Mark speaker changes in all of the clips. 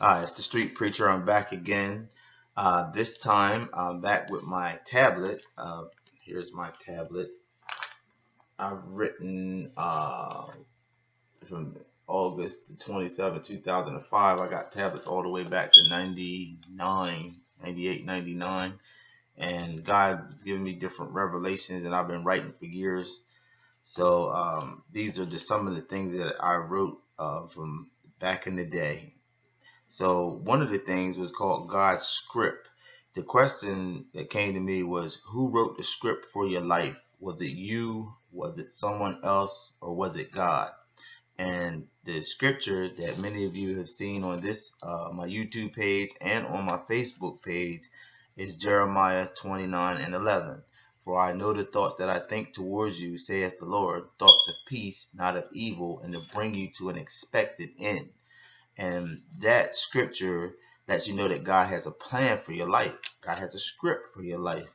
Speaker 1: It's the Street Preacher. I'm back again. This time I'm back with my tablet. Here's my tablet. I've written from August the 27th, 2005. I got tablets all the way back to 99, 98, 99. And God's given me different revelations, and I've been writing for years. So these are just some of the things that I wrote from back in the day. So one of the things was called God's script. The question that came to me was, who wrote the script for your life? Was it you? Was it someone else? Or was it God? And the scripture that many of you have seen on this, my YouTube page and on my Facebook page, is Jeremiah 29:11. For I know the thoughts that I think towards you, saith the Lord, thoughts of peace, not of evil, and to bring you to an expected end. And that scripture lets you know that God has a plan for your life. God has a script for your life.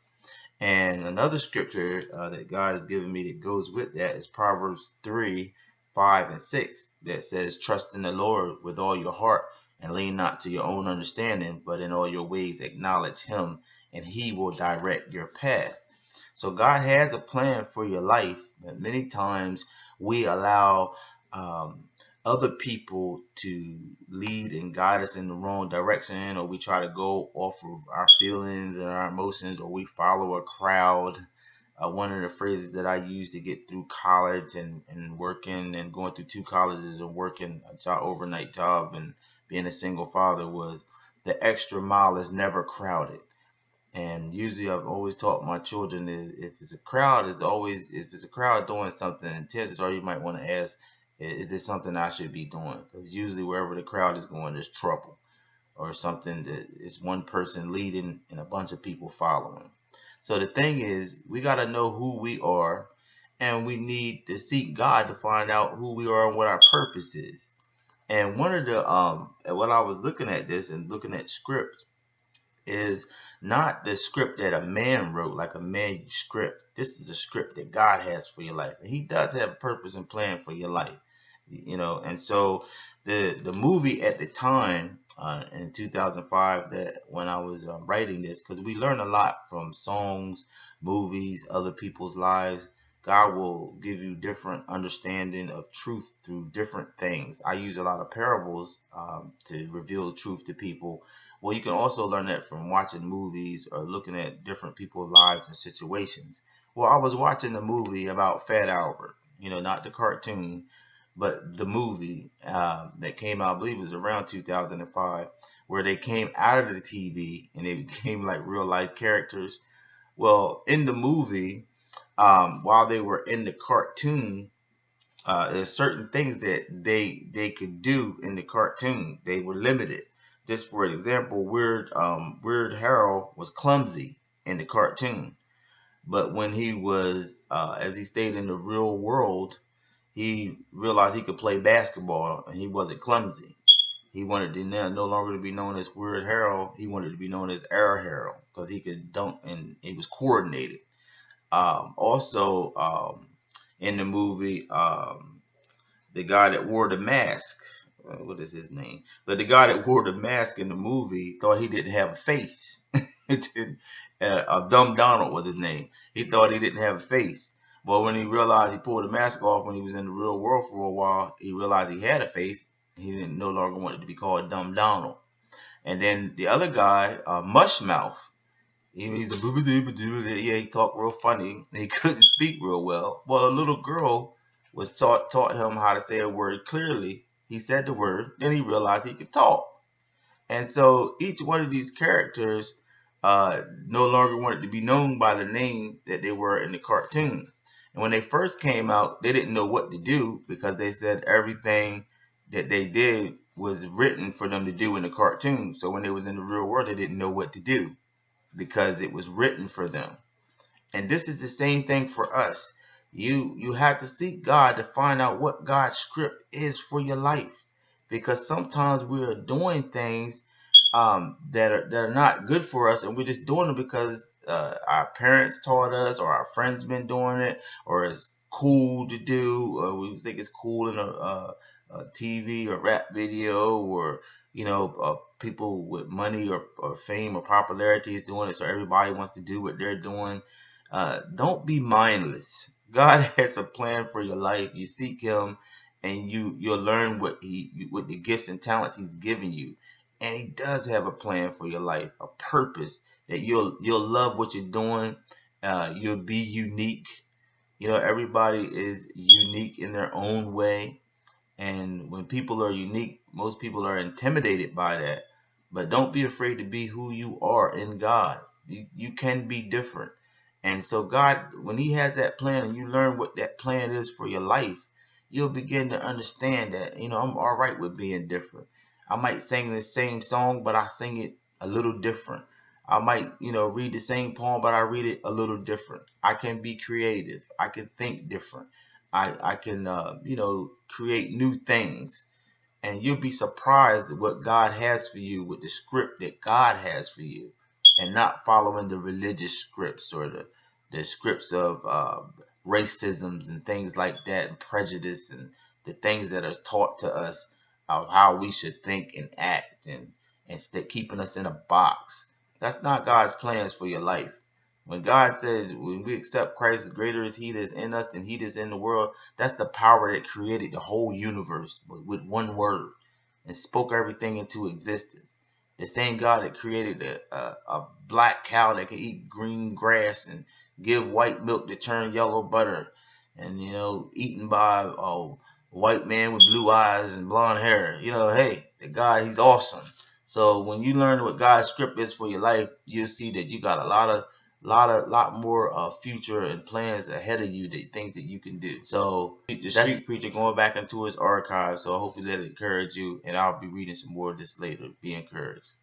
Speaker 1: And another scripture that God has given me that goes with that is Proverbs 3:5 and 6 that says, trust in the Lord with all your heart and lean not to your own understanding, but in all your ways acknowledge him, and he will direct your path. So God has a plan for your life, but many times we allow other people to lead and guide us in the wrong direction, or we try to go off of our feelings and our emotions, or we follow a crowd. One of the phrases that I used to get through college and working and going through two colleges and working a job, overnight job, and being a single father was, the extra mile is never crowded. And usually I've always taught my children is, if it's a crowd, if it's a crowd doing something, chances are you might want to ask, is this something I should be doing? Because usually wherever the crowd is going, there's trouble or something that is one person leading and a bunch of people following. So the thing is, we got to know who we are, and we need to seek God to find out who we are and what our purpose is. And one of the what I was looking at this and looking at script is not the script that a man wrote, like a manuscript. This is a script that God has for your life, and he does have a purpose and plan for your life, and so the movie at the time in 2005, that when I was writing this, because we learn a lot from songs, movies, other people's lives. God will give you different understanding of truth through different things. I use a lot of parables to reveal truth to people. Well, you can also learn that from watching movies or looking at different people's lives and situations. Well, I was watching a movie about Fat Albert, not the cartoon, but the movie that came out, I believe it was around 2005, where they came out of the TV and they became like real life characters. Well, in the movie, while they were in the cartoon, there's certain things that they could do in the cartoon. They were limited. Just for example, Weird Harold was clumsy in the cartoon, but when he was, as he stayed in the real world, he realized he could play basketball and he wasn't clumsy. He wanted to no longer to be known as Weird Harold. He wanted to be known as Air Harold because he could dunk and he was coordinated. Also, in the movie, the guy that wore the mask, what is his name? But the guy that wore the mask in the movie thought he didn't have a face. Dumb Donald was his name. He thought he didn't have a face. But when he realized, he pulled the mask off when he was in the real world for a while, he realized he had a face. He didn't no longer want it to be called Dumb Donald. And then the other guy, Mushmouth, he's a yeah, he talked real funny. He couldn't speak real well. Well, a little girl was taught him how to say a word clearly. He said the word, then he realized he could talk. And so each one of these characters no longer wanted to be known by the name that they were in the cartoon. And when they first came out, they didn't know what to do because they said everything that they did was written for them to do in the cartoon. So when they was in the real world, they didn't know what to do because it was written for them. And this is the same thing for us. You have to seek God to find out what God's script is for your life, because sometimes we are doing things that are not good for us, and we're just doing it because our parents taught us, or our friends been doing it, or it's cool to do, or we think it's cool in TV or rap video, or people with money or fame or popularity is doing it, so everybody wants to do what they're doing. Don't be mindless. God has a plan for your life. You seek Him, and you'll learn what the gifts and talents He's given you, and He does have a plan for your life, a purpose that you'll love what you're doing. You'll be unique. Everybody is unique in their own way. And when people are unique, most people are intimidated by that. But don't be afraid to be who you are in God. You can be different. And so God, when He has that plan and you learn what that plan is for your life, you'll begin to understand that, I'm all right with being different. I might sing the same song, but I sing it a little different. I might, read the same poem, but I read it a little different. I can be creative. I can think different. I can create new things, and you'll be surprised at what God has for you with the script that God has for you, and not following the religious scripts or the scripts of racisms and things like that, and prejudice, and the things that are taught to us of how we should think and act, and instead keeping us in a box. That's not God's plans for your life. When God says, when we accept Christ, greater is He that's in us than he that's in the world, that's the power that created the whole universe with one word and spoke everything into existence. The same God that created a black cow that can eat green grass and give white milk to turn yellow butter, and eaten by a white man with blue eyes and blonde hair. Hey, the God, He's awesome. So when you learn what God's script is for your life, you'll see that you got a lot more future and plans ahead of you, that things that you can do. So the street preacher going back into his archives. So hopefully that encourage you, and I'll be reading some more of this later. Be encouraged.